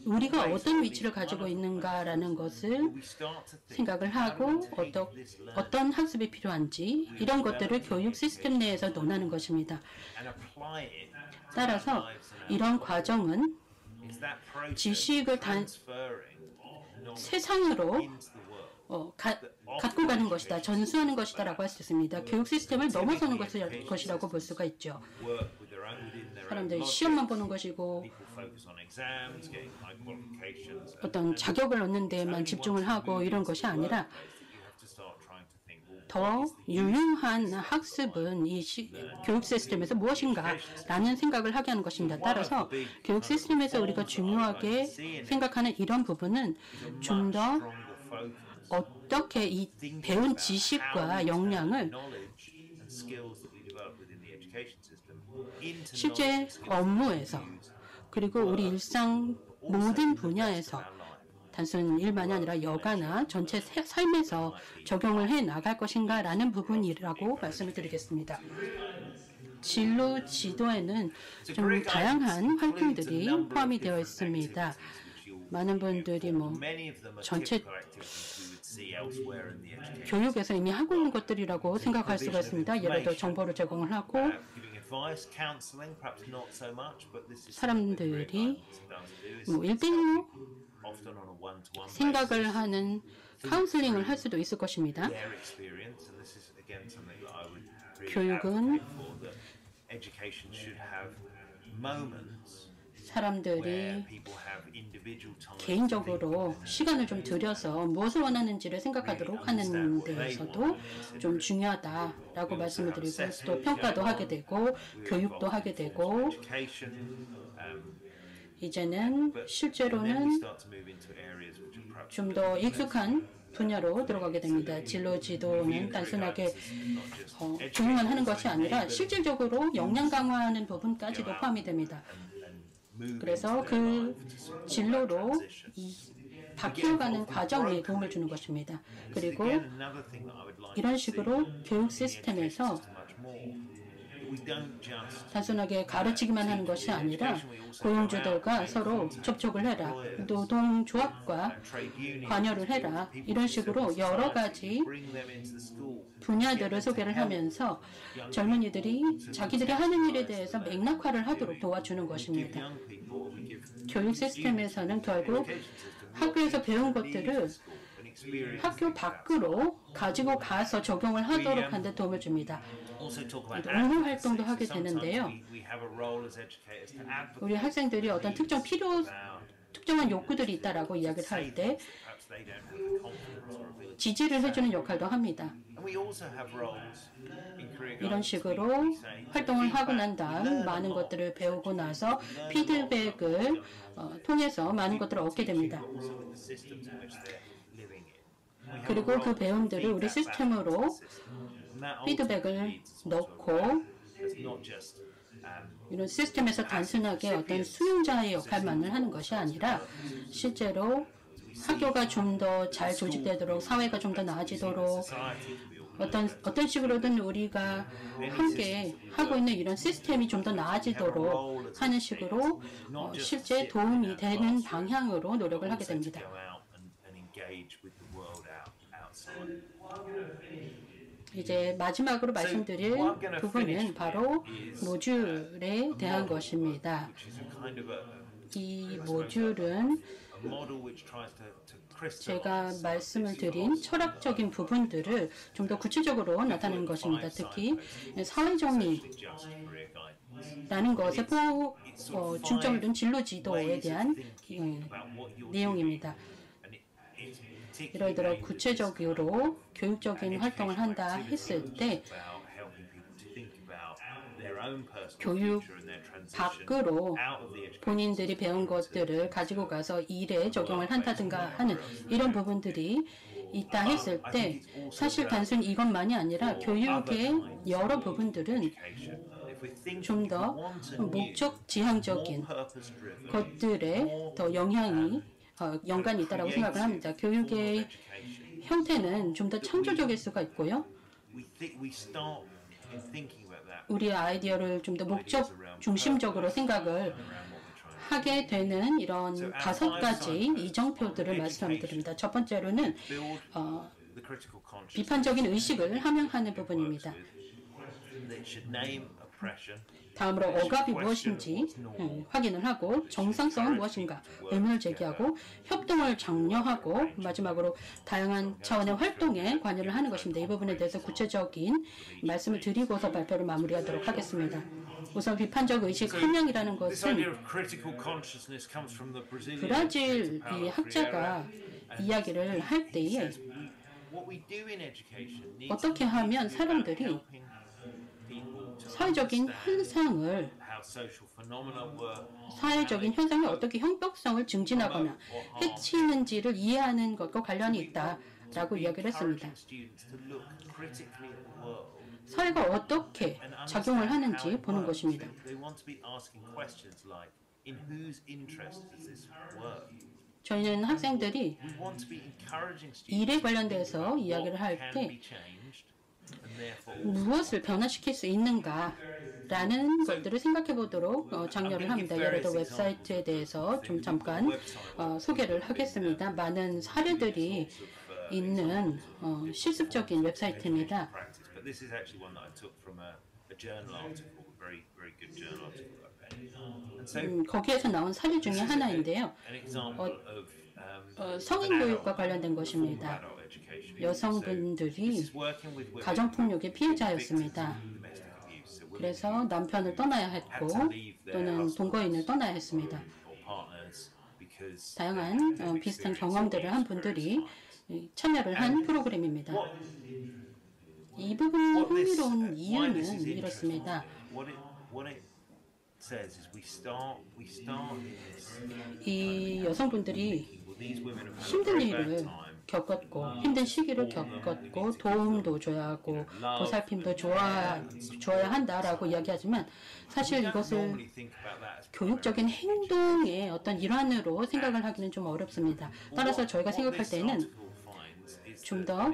우리가 어떤 위치를 가지고 있는가라는 것을 생각을 하고 어떤 학습이 필요한지 이런 것들을 교육 시스템 내에서 논하는 것입니다. 따라서 이런 과정은 지식을 세상으로 갖고 가는 것이다, 전수하는 것이다 라고 할 수 있습니다. 교육 시스템을 넘어서는 것이라고 볼 수가 있죠. 사람들이 시험만 보는 것이고 어떤 자격을 얻는 데에만 집중을 하고 이런 것이 아니라 더 유용한 학습은 이 교육 시스템에서 무엇인가 라는 생각을 하게 하는 것입니다. 따라서 교육 시스템에서 우리가 중요하게 생각하는 이런 부분은 좀 더 어떻게 이 배운 지식과 역량을 실제 업무에서 그리고 우리 일상 모든 분야에서 단순 일만이 아니라 여가나 전체 삶에서 적용을 해 나갈 것인가라는 부분이라고 말씀을 드리겠습니다. 진로 지도에는 좀 다양한 활동들이 포함이 되어 있습니다. 많은 분들이 전체 교육에서 이미 하고 있는 것들이라고 생각할 수가 있습니다. 예를 들어 정보를 제공을 하고 사람들이 1대1로 생각을 하는 카운슬링을 할 수도 있을 것입니다. 교육은 사람들이 개인적으로 시간을 좀 들여서 무엇을 원하는지를 생각하도록 하는 데에서도 좀 중요하다라고 말씀을 드리고 또 평가도 하게 되고 교육도 하게 되고 이제는 실제로는 좀 더 익숙한 분야로 들어가게 됩니다. 진로 지도는 단순하게 교육만 하는 것이 아니라 실질적으로 역량 강화하는 부분까지도 포함이 됩니다. 그래서 그 진로로 바뀌어가는 과정에 도움을 주는 것입니다. 그리고 이런 식으로 교육 시스템에서 단순하게 가르치기만 하는 것이 아니라 고용주들과 서로 접촉을 해라, 노동조합과 관여를 해라, 이런 식으로 여러 가지 분야들을 소개를 하면서 젊은이들이 자기들이 하는 일에 대해서 맥락화를 하도록 도와주는 것입니다. 교육 시스템에서는 결국 학교에서 배운 것들을 학교 밖으로 가지고 가서 적용을 하도록 하는 데 도움을 줍니다. 응용 활동도 하게 되는데요. 우리 학생들이 어떤 특정한 욕구들이 있다라고 이야기를 할 때 지지를 해주는 역할도 합니다. 이런 식으로 활동을 하고 난 다음 많은 것들을 배우고 나서 피드백을 통해서 많은 것들을 얻게 됩니다. 그리고 그 배움들을 우리 시스템으로 피드백을 넣고 이런 시스템에서 단순하게 어떤 수용자의 역할만을 하는 것이 아니라 실제로 학교가 좀 더 잘 조직되도록, 사회가 좀 더 나아지도록 어떤 식으로든 우리가 함께 하고 있는 이런 시스템이 좀 더 나아지도록 하는 식으로 실제 도움이 되는 방향으로 노력을 하게 됩니다. 이제 마지막으로 말씀드릴 부분은 바로 모듈에 대한 것입니다. 이 모듈은 제가 말씀을 드린 철학적인 부분들을 좀 더 구체적으로 나타내는 것입니다. 특히 사회정의라는 것에 중점을 둔 진로 지도에 대한 내용입니다. 예를 들어 구체적으로 교육적인 활동을 한다 했을 때 교육 밖으로 본인들이 배운 것들을 가지고 가서 일에 적용을 한다든가 하는 이런 부분들이 있다 했을 때 사실 단순히 이것만이 아니라 교육의 여러 부분들은 좀 더 목적 지향적인 것들에 더 연관이 있다고 생각을 합니다. 교육의 형태는 좀 더 창조적일 수가 있고요. 우리의 아이디어를 좀 더 목적 중심적으로 생각을 하게 되는 이런 5가지 이정표들을 말씀드립니다. 첫 번째로는 비판적인 의식을 함양하는 부분입니다. 다음으로 억압이 무엇인지 확인을 하고 정상성은 무엇인가 의문을 제기하고 협동을 장려하고 마지막으로 다양한 차원의 활동에 관여를 하는 것입니다. 이 부분에 대해서 구체적인 말씀을 드리고서 발표를 마무리하도록 하겠습니다. 우선 비판적 의식 함양이라는 것은 브라질 이 학자가 이야기를 할 때에 어떻게 하면 사람들이 사회적인 현상이 어떻게 형평성을 증진하거나 해치는지를 이해하는 것과 관련이 있다라고 이야기를 했습니다. 사회가 어떻게 작용을 하는지 보는 것입니다. 저희는 학생들이 일에 관련돼서 이야기를 할 때 무엇을 변화시킬 수 있는가라는 것들을 생각해 보도록 장려를 합니다. 예를 들어 웹사이트에 대해서 좀 잠깐 소개를 하겠습니다. 많은 사례들이 있는 실습적인 웹사이트입니다. 거기에서 나온 사례 중에 하나인데요. 성인 교육과 관련된 것입니다. 여성분들이 가정폭력의 피해자였습니다. 그래서 남편을 떠나야 했고 또는 동거인을 떠나야 했습니다. 다양한 비슷한 경험들을 한 분들이 참여를 한 프로그램입니다. 이 부분 흥미로운 이유는 이렇습니다. 이 여성분들이 힘든 일을 겪었고 힘든 시기를 겪었고 도움도 줘야 하고 보살핌도 줘야 한다라고 이야기하지만 사실 이것을 교육적인 행동의 어떤 일환으로 생각을 하기는 좀 어렵습니다. 따라서 저희가 생각할 때는 좀 더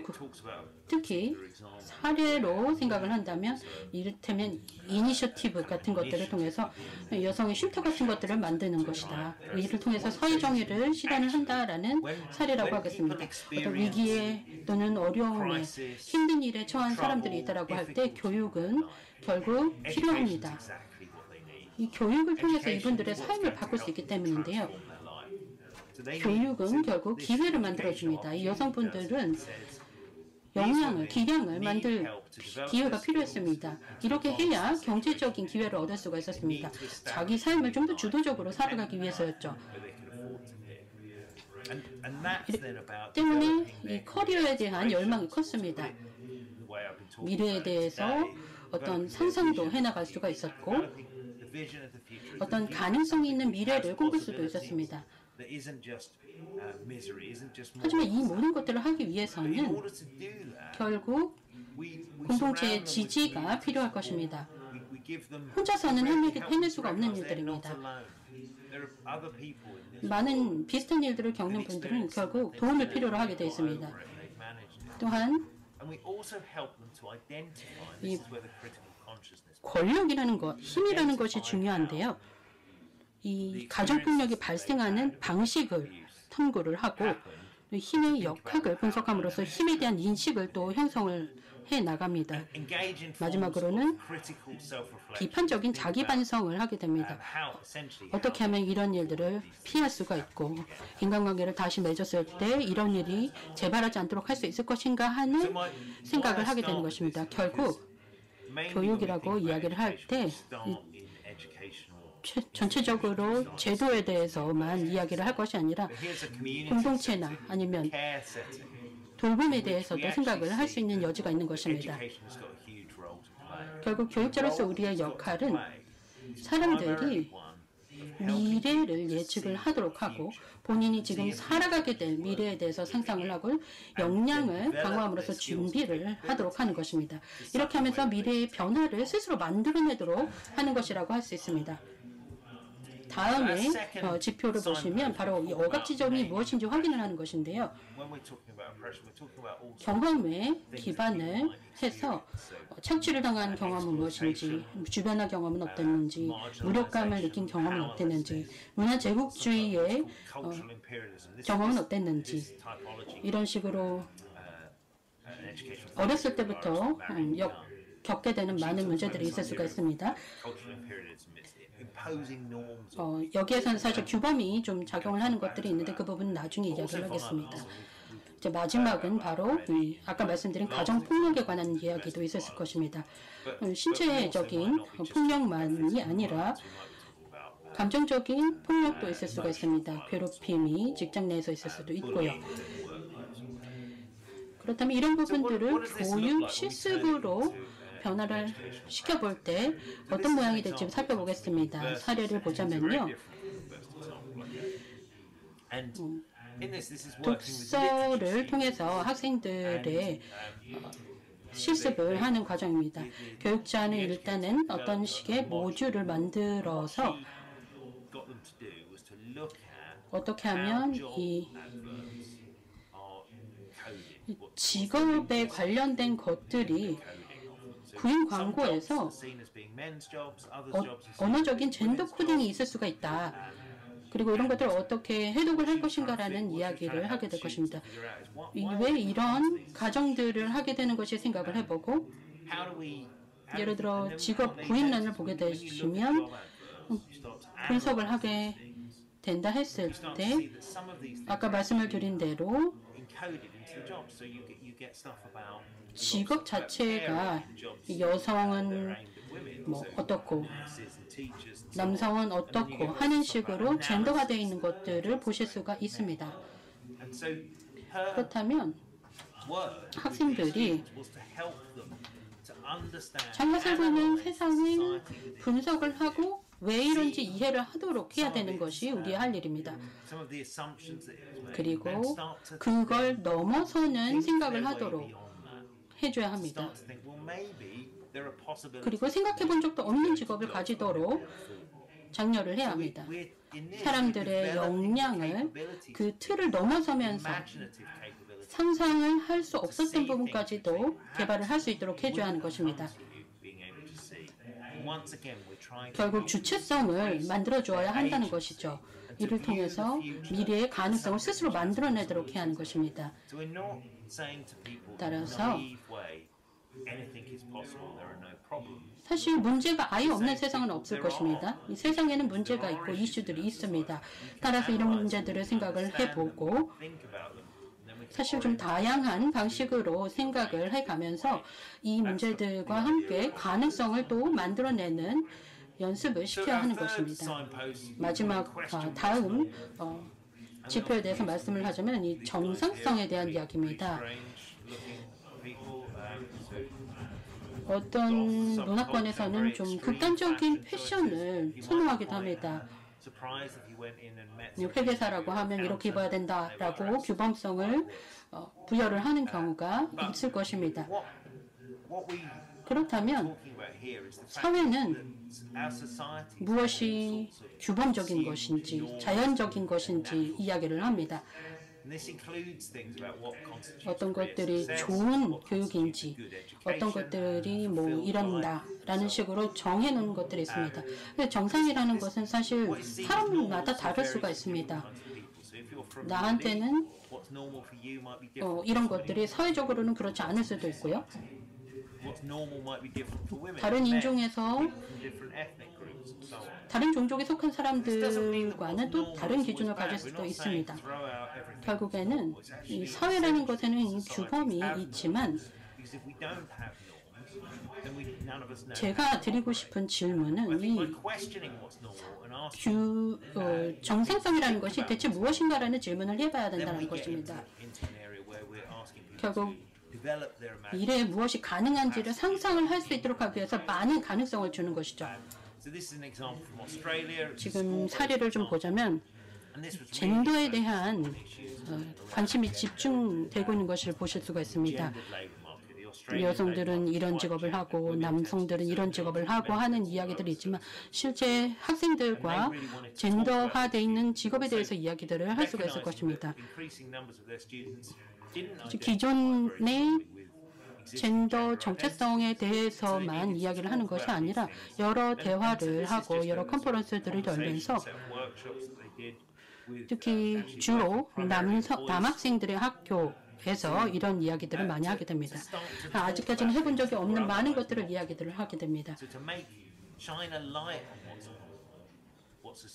특히 사례로 생각을 한다면 이를테면 이니셔티브 같은 것들을 통해서 여성의 쉼터 같은 것들을 만드는 것이다. 이를 통해서 사회정의를 실현을 한다라는 사례라고 하겠습니다. 어떤 위기에 또는 어려움에 힘든 일에 처한 사람들이 있다라고 할 때 교육은 결국 필요합니다. 이 교육을 통해서 이분들의 삶을 바꿀 수 있기 때문인데요. 교육은 결국 기회를 만들어줍니다. 이 여성분들은 기량을 만들 기회가 필요했습니다. 이렇게 해야 경제적인 기회를 얻을 수가 있었습니다. 자기 삶을 좀 더 주도적으로 살아가기 위해서였죠. 때문에 이 커리어에 대한 열망이 컸습니다. 미래에 대해서 어떤 상상도 해나갈 수가 있었고 어떤 가능성이 있는 미래를 꿈꿀 수도 있었습니다. 하지만 이 모든 것들을 하기 위해서는 결국 공동체의 지지가 필요할 것입니다. 혼자서는 해낼 수가 없는 일들입니다. 많은 비슷한 일들을 겪는 분들은 결국 도움을 필요로 하게 되어 있습니다. 또한 이 권력이라는 것, 힘이라는 것이 중요한데요. 이 가정폭력이 발생하는 방식을 탐구를 하고 힘의 역학을 분석함으로써 힘에 대한 인식을 또 형성을 해 나갑니다. 마지막으로는 비판적인 자기 반성을 하게 됩니다. 어떻게 하면 이런 일들을 피할 수가 있고 인간관계를 다시 맺었을 때 이런 일이 재발하지 않도록 할 수 있을 것인가 하는 생각을 하게 되는 것입니다. 결국 교육이라고 이야기를 할 때 전체적으로 제도에 대해서만 이야기를 할 것이 아니라 공동체나 아니면 돌봄에 대해서도 생각을 할 수 있는 여지가 있는 것입니다. 결국 교육자로서 우리의 역할은 사람들이 미래를 예측을 하도록 하고 본인이 지금 살아가게 될 미래에 대해서 상상을 하고 역량을 강화함으로써 준비를 하도록 하는 것입니다. 이렇게 하면서 미래의 변화를 스스로 만들어내도록 하는 것이라고 할 수 있습니다. 다음에 지표를 보시면 바로 이 억압 지점이 무엇인지 확인을 하는 것인데요. 경험에 기반을 해서 착취를 당한 경험은 무엇인지, 주변의 경험은 어땠는지, 무력감을 느낀 경험은 어땠는지, 문화 제국주의의 경험은 어땠는지, 이런 식으로 어렸을 때부터 겪게 되는 많은 문제들이 있을 수가 있습니다. 여기에서는 사실 규범이 좀 작용을 하는 것들이 있는데 그 부분은 나중에 이야기를 하겠습니다. 이제 마지막은 바로 아까 말씀드린 가정폭력에 관한 이야기도 있었을 것입니다. 신체적인 폭력만이 아니라 감정적인 폭력도 있을 수가 있습니다. 괴롭힘이 직장 내에서 있을 수도 있고요. 그렇다면 이런 부분들을 교육 실습으로 변화를 시켜볼 때 어떤 모양이 될지 살펴보겠습니다. 사례를 보자면요. 독서를 통해서 학생들의 실습을 하는 과정입니다. 교육자는 일단은 어떤 식의 모듈을 만들어서 어떻게 하면 이 직업에 관련된 것들이 구인 광고에서 언어적인 젠더 코딩이 있을 수가 있다. 그리고 이런 것들을 어떻게 해독을 할 것인가라는 이야기를 하게 될 것입니다. 왜 이런 가정들을 하게 되는 것이 생각을 해보고 예를 들어 직업 구인란을 보게 되시면 분석을 하게 된다 했을 때 아까 말씀을 드린 대로 직업 자체가 여성은 뭐 어떻고 남성은 어떻고 하는 식으로 젠더가 되어 있는 것들을 보실 수가 있습니다. 그렇다면 학생들이 자기가 살고 있는 세상을 분석을 하고 왜 이런지 이해를 하도록 해야 되는 것이 우리의 할 일입니다. 그리고 그걸 넘어서는 생각을 하도록 해줘야 합니다. 그리고 생각해 본 적도 없는 직업을 가지도록 장려를 해야 합니다. 사람들의 역량을 그 틀을 넘어서면서 상상을 할 수 없었던 부분까지도 개발을 할 수 있도록 해줘야 하는 것입니다. 결국 주체성을 만들어줘야 한다는 것이죠. 이를 통해서 미래의 가능성을 스스로 만들어내도록 해야 하는 것입니다. 따라서 사실 문제가 아예 없는 세상은 없을 것입니다. 이 세상에는 문제가 있고 이슈들이 있습니다. 따라서 이런 문제들을 생각을 해보고 사실 좀 다양한 방식으로 생각을 해가면서 이 문제들과 함께 가능성을 또 만들어내는 연습을 시켜야 하는 것입니다. 마지막 다음 지표에 대해서 말씀을 하자면 이 정상성에 대한 이야기입니다. 어떤 문화권에서는 좀 극단적인 패션을 선호하기도 합니다. 회계사라고 하면 이렇게 입어야 된다라고 규범성을 부여를 하는 경우가 있을 것입니다. 그렇다면 사회는 무엇이 규범적인 것인지 자연적인 것인지 이야기를 합니다. 어떤 것들이 좋은 교육인지 어떤 것들이 뭐 이런다라는 식으로 정해놓은 것들이 있습니다. 정상이라는 것은 사실 사람마다 다를 수가 있습니다. 나한테는 이런 것들이 사회적으로는 그렇지 않을 수도 있고요. 다른 인종에서 다른 종족에 속한 사람들과는 또 다른 기준을 가질 수도 있습니다. 결국에는 이 사회라는 것에는 규범이 있지만 제가 드리고 싶은 질문은 이 정상성이라는 것이 대체 무엇인가라는 질문을 해봐야 된다는 것입니다. 결국 미래에 무엇이 가능한지를 상상을 할 수 있도록 하기 위해서 많은 가능성을 주는 것이죠. 지금 사례를 좀 보자면 젠더에 대한 관심이 집중되고 있는 것을 보실 수가 있습니다. 여성들은 이런 직업을 하고 남성들은 이런 직업을 하고 하는 이야기들이 있지만 실제 학생들과 젠더화되어 있는 직업에 대해서 이야기들을 할 수가 있을 것입니다. 기존의 젠더 정체성에 대해서만 이야기를 하는 것이 아니라 여러 대화를 하고 여러 컨퍼런스들을 열면서 특히 주로 남학생들의 학교에서 이런 이야기들을 많이 하게 됩니다. 아직까지는 해본 적이 없는 많은 것들을 이야기들을 하게 됩니다.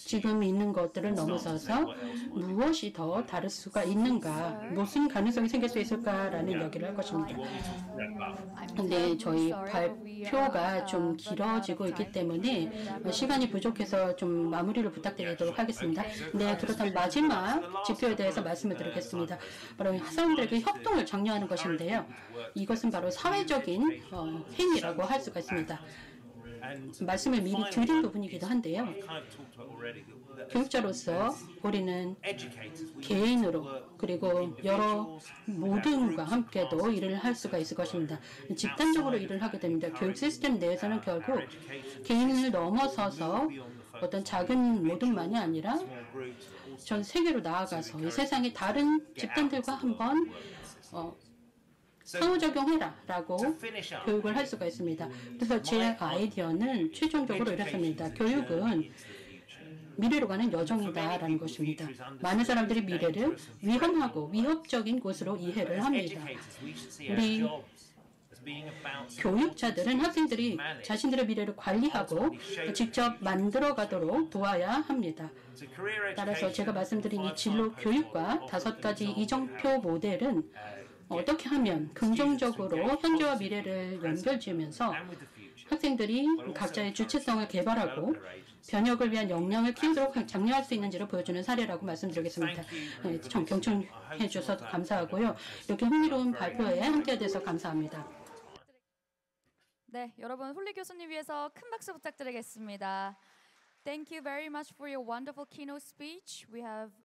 지금 있는 것들을 넘어서서 무엇이 더 다를 수가 있는가, 무슨 가능성이 생길 수 있을까라는 이야기를 할 것입니다. 근데 저희 발표가 좀 길어지고 있기 때문에 시간이 부족해서 좀 마무리를 부탁드리도록 하겠습니다. 네, 그렇다면 마지막 지표에 대해서 말씀을 드리겠습니다. 바로 사람들에게 협동을 장려하는 것인데요. 이것은 바로 사회적인 행위라고 할 수가 있습니다. 말씀을 미리 드린 부분이기도 한데요. 교육자로서 우리는 개인으로 그리고 여러 모든과 함께도 일을 할 수가 있을 것입니다. 집단적으로 일을 하게 됩니다. 교육 시스템 내에서는 결국 개인을 넘어서서 어떤 작은 모둠만이 아니라 전 세계로 나아가서 이 세상의 다른 집단들과 한번 상호작용해라라고 교육을 할 수가 있습니다. 그래서 제 아이디어는 최종적으로 이렇습니다. 교육은 미래로 가는 여정이다라는 것입니다. 많은 사람들이 미래를 위험하고 위협적인 곳으로 이해를 합니다. 우리 교육자들은 학생들이 자신들의 미래를 관리하고 직접 만들어가도록 도와야 합니다. 따라서 제가 말씀드린 이 진로 교육과 5가지 이정표 모델은 어떻게 하면 긍정적으로 현재와 미래를 연결지으면서 학생들이 각자의 주체성을 개발하고 변혁을 위한 역량을 키우도록 장려할 수 있는지를 보여주는 사례라고 말씀드리겠습니다. 경청해 주셔서 감사하고요. 이렇게 흥미로운 발표에 함께해 주셔서 감사합니다. 네, 여러분 홀리 교수님 위해서 큰 박수 부탁드리겠습니다. Thank you very much for your wonderful keynote speech. We have